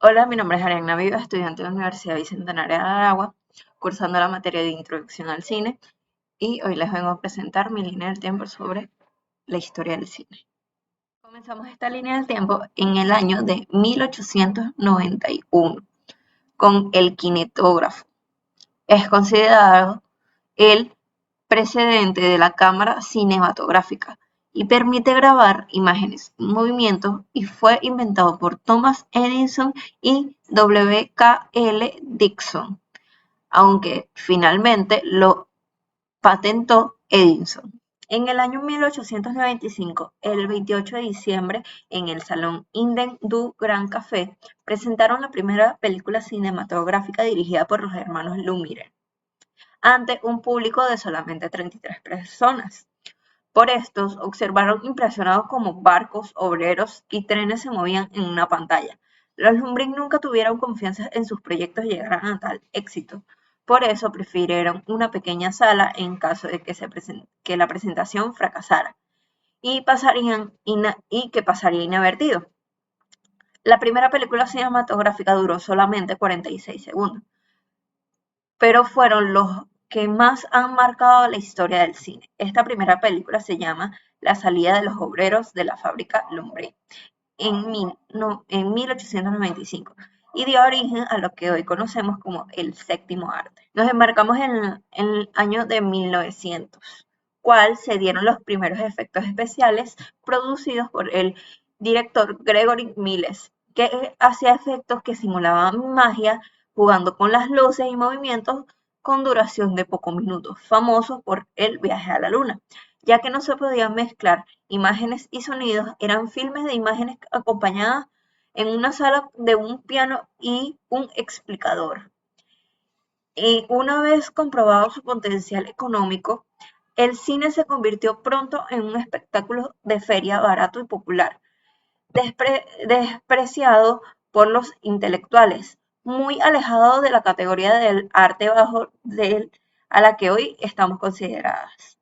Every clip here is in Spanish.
Hola, mi nombre es Ariana Viva, estudiante de la Universidad Bicentenaria de Aragua, cursando la materia de Introducción al Cine, y hoy les vengo a presentar mi línea del tiempo sobre la historia del cine. Comenzamos esta línea del tiempo en el año de 1891 con el kinetógrafo. Es considerado el precedente de la cámara cinematográfica y permite grabar imágenes en movimiento, y fue inventado por Thomas Edison y W.K.L. Dixon, aunque finalmente lo patentó Edison. En el año 1895, el 28 de diciembre, en el Salón Inden du Grand Café, presentaron la primera película cinematográfica dirigida por los hermanos Lumière, ante un público de solamente 33 personas. Por estos, observaron impresionados cómo barcos, obreros y trenes se movían en una pantalla. Los Lumière nunca tuvieron confianza en sus proyectos llegaran a tal éxito. Por eso prefirieron una pequeña sala en caso de que la presentación fracasara y que pasaría inadvertido. La primera película cinematográfica duró solamente 46 segundos, pero fueron los que más han marcado la historia del cine. Esta primera película se llama La salida de los obreros de la fábrica Lumière en 1895 y dio origen a lo que hoy conocemos como el séptimo arte. Nos embarcamos en el año de 1900, cual se dieron los primeros efectos especiales producidos por el director Gregory Miles, que hacía efectos que simulaban magia, jugando con las luces y movimientos con duración de pocos minutos, famoso por el viaje a la luna, ya que no se podían mezclar imágenes y sonidos. Eran filmes de imágenes acompañadas en una sala de un piano y un explicador. Y una vez comprobado su potencial económico, el cine se convirtió pronto en un espectáculo de feria barato y popular, despreciado por los intelectuales, muy alejado de la categoría del arte bajo a la que hoy estamos consideradas.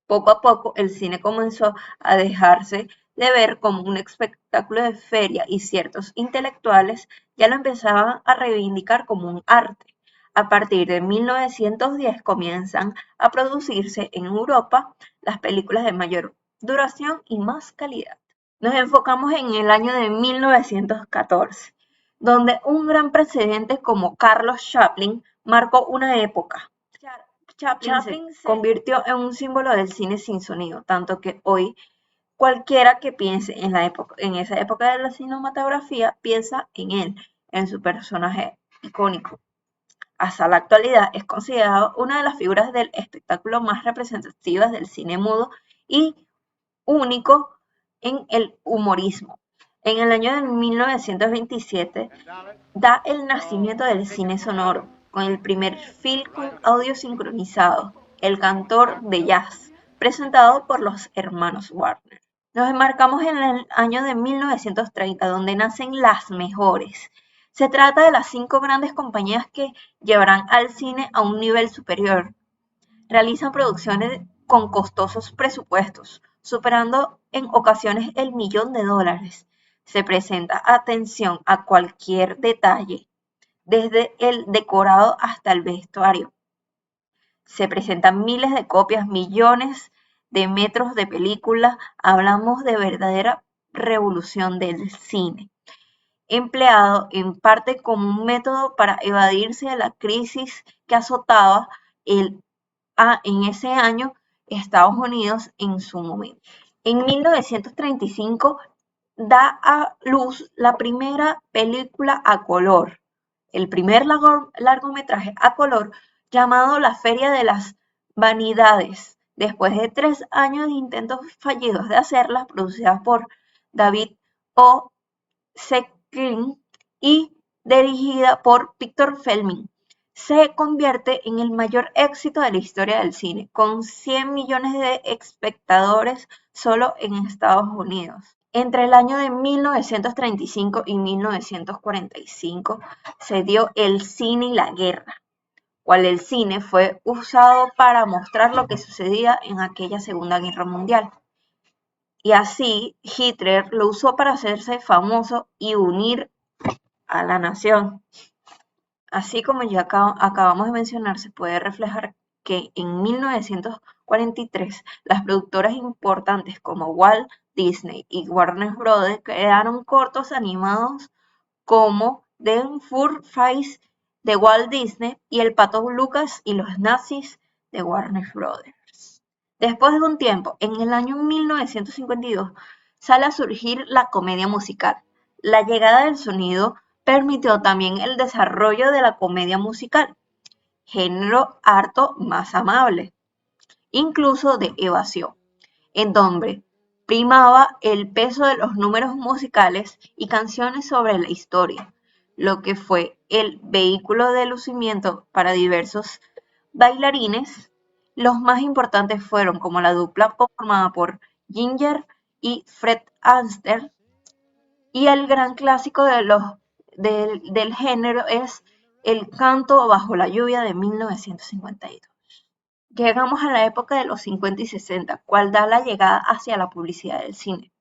Poco a poco, el cine comenzó a dejarse de ver como un espectáculo de feria, y ciertos intelectuales ya lo empezaban a reivindicar como un arte. A partir de 1910 comienzan a producirse en Europa las películas de mayor duración y más calidad. Nos enfocamos en el año de 1914, donde un gran precedente como Carlos Chaplin marcó una época. Chaplin se convirtió en un símbolo del cine sin sonido, tanto que hoy cualquiera que piense en esa época de la cinematografía piensa en él, en su personaje icónico. Hasta la actualidad es considerado una de las figuras del espectáculo más representativas del cine mudo y único en el humorismo. En el año de 1927 da el nacimiento del cine sonoro, con el primer film con audio sincronizado, El cantor de jazz, presentado por los hermanos Warner. Nos enmarcamos en el año de 1930, donde nacen las mejores. Se trata de las 5 grandes compañías que llevarán al cine a un nivel superior. Realizan producciones con costosos presupuestos, superando en ocasiones el $1.000.000. Se presenta atención a cualquier detalle, desde el decorado hasta el vestuario. Se presentan miles de copias, millones de metros de película. Hablamos de verdadera revolución del cine, empleado en parte como un método para evadirse de la crisis que azotaba en ese año Estados Unidos en su momento. En 1935 da a luz la primera película a color, el primer largometraje a color, llamado La Feria de las Vanidades, después de 3 años de intentos fallidos de hacerla, producida por David O. Selznick y dirigida por Victor Fleming. Se convierte en el mayor éxito de la historia del cine, con 100 millones de espectadores solo en Estados Unidos. Entre el año de 1935 y 1945 se dio el cine y la guerra, cual el cine fue usado para mostrar lo que sucedía en aquella Segunda Guerra Mundial. Y así Hitler lo usó para hacerse famoso y unir a la nación. Así como ya acabamos de mencionar, se puede reflejar que en 1943 las productoras importantes como Walt Disney y Warner Bros. Crearon cortos animados como The Fur Face de Walt Disney y El Pato Lucas y los Nazis de Warner Bros. Después de un tiempo, en el año 1952, sale a surgir la comedia musical. La llegada del sonido permitió también el desarrollo de la comedia musical, género harto más amable, incluso de evasión, en donde primaba el peso de los números musicales y canciones sobre la historia, lo que fue el vehículo de lucimiento para diversos bailarines. Los más importantes fueron como la dupla conformada por Ginger y Fred Astaire, y el gran clásico del género es El canto bajo la lluvia de 1952. Llegamos a la época de los 50 y 60, cual da la llegada hacia la publicidad del cine,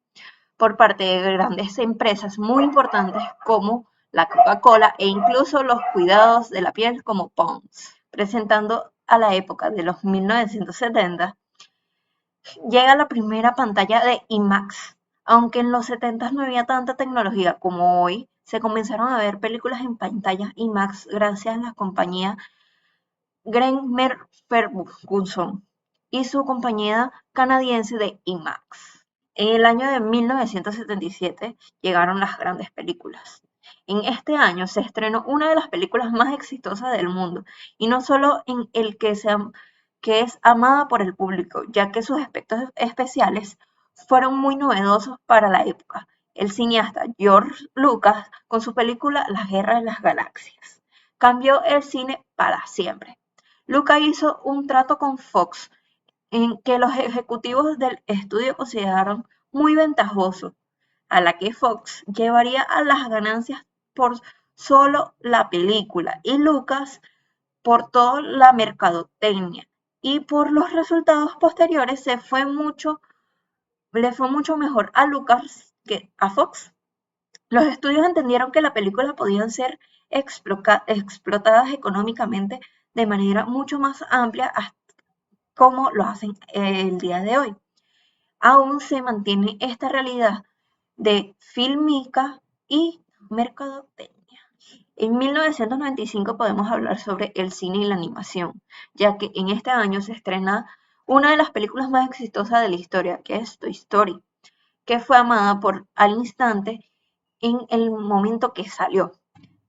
por parte de grandes empresas muy importantes como la Coca-Cola e incluso los cuidados de la piel como Pond's. Presentando a la época de los 1970, llega la primera pantalla de IMAX. Aunque en los 70 no había tanta tecnología como hoy, se comenzaron a ver películas en pantallas IMAX gracias a la compañía Graham Ferguson y su compañía canadiense de IMAX. En el año de 1977 llegaron las grandes películas. En este año se estrenó una de las películas más exitosas del mundo, y no solo en el que es amada por el público, ya que sus efectos especiales fueron muy novedosos para la época. El cineasta George Lucas, con su película La Guerra de las Galaxias, cambió el cine para siempre. Lucas hizo un trato con Fox en que los ejecutivos del estudio consideraron muy ventajoso, a la que Fox llevaría a las ganancias por solo la película y Lucas por toda la mercadotecnia, y por los resultados posteriores le fue mucho mejor a Lucas que a Fox. Los estudios entendieron que la película podían ser explotadas económicamente de manera mucho más amplia como lo hacen el día de hoy. Aún se mantiene esta realidad de fílmica y mercadotecnia. En 1995 podemos hablar sobre el cine y la animación, ya que en este año se estrena una de las películas más exitosas de la historia, que es Toy Story, que fue amada al instante en el momento que salió,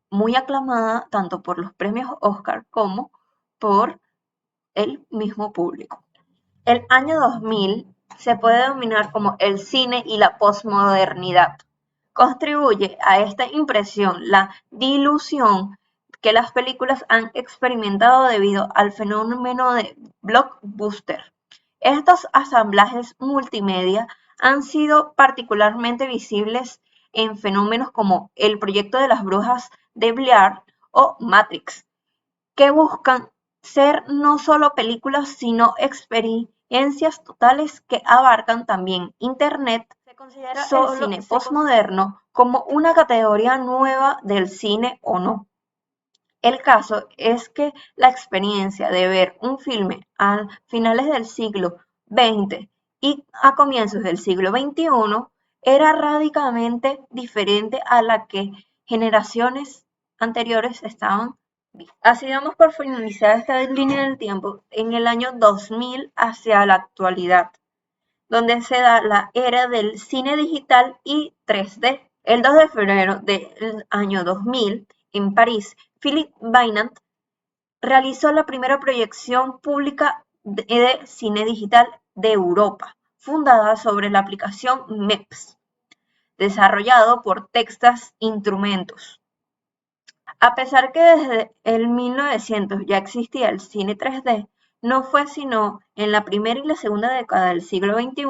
muy aclamada tanto por los premios Oscar como por el mismo público. El año 2000 se puede denominar como el cine y la posmodernidad. Contribuye a esta impresión la dilución que las películas han experimentado debido al fenómeno de blockbuster. Estos asamblajes multimedia han sido particularmente visibles en fenómenos como el proyecto de las brujas de Blair o Matrix, que buscan ser no solo películas, sino experiencias totales que abarcan también Internet. Se considera el cine postmoderno como una categoría nueva del cine o no. El caso es que la experiencia de ver un filme a finales del siglo XX y a comienzos del siglo XXI era radicalmente diferente a la que generaciones anteriores estaban. Así damos por finalizada esta línea del tiempo en el año 2000 hacia la actualidad, donde se da la era del cine digital y 3D. El 2 de febrero del año 2000, en París, Philippe Bainant realizó la primera proyección pública de cine digital de Europa, fundada sobre la aplicación MEPS, desarrollado por Texas Instrumentos. A pesar que desde el 1900 ya existía el cine 3D, no fue sino en la primera y la segunda década del siglo XXI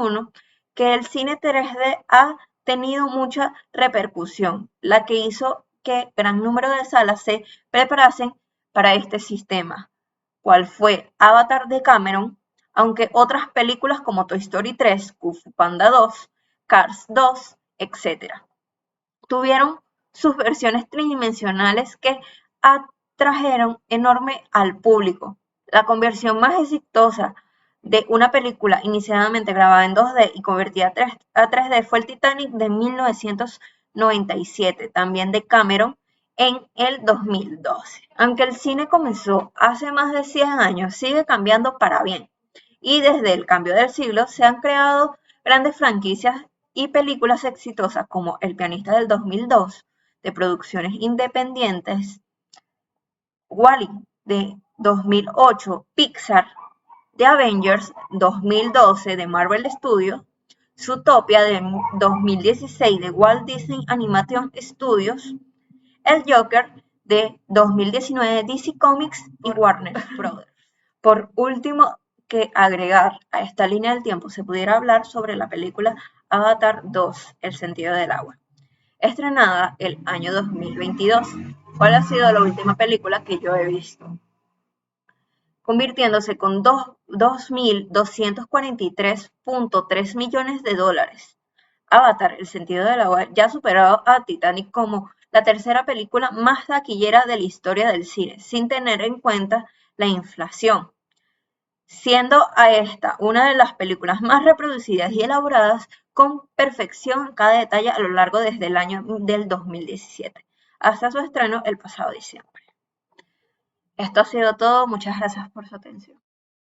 que el cine 3D ha tenido mucha repercusión, la que hizo que gran número de salas se preparasen para este sistema, cual fue Avatar de Cameron, aunque otras películas como Toy Story 3, Kung Fu Panda 2, Cars 2, etc. tuvieron sus versiones tridimensionales que atrajeron enorme al público. La conversión más exitosa de una película inicialmente grabada en 2D y convertida a 3D fue el Titanic de 1997, también de Cameron, en el 2012. Aunque el cine comenzó hace más de 100 años, sigue cambiando para bien. Y desde el cambio del siglo se han creado grandes franquicias y películas exitosas como El pianista del 2002, de producciones independientes, Wall-E de 2008, Pixar, The Avengers 2012 de Marvel Studios, Zootopia de 2016 de Walt Disney Animation Studios, El Joker de 2019 DC Comics y Warner Bros. Por último, que agregar a esta línea del tiempo, se pudiera hablar sobre la película Avatar 2, El sentido del agua, estrenada el año 2022. ¿Cuál ha sido la última película que yo he visto? Convirtiéndose con 2.243.3 millones de dólares. Avatar, El sentido del agua, ya ha superado a Titanic como la tercera película más taquillera de la historia del cine, sin tener en cuenta la inflación, siendo a esta una de las películas más reproducidas y elaboradas con perfección cada detalle a lo largo desde el año del 2017 hasta su estreno el pasado diciembre. Esto ha sido todo, muchas gracias por su atención.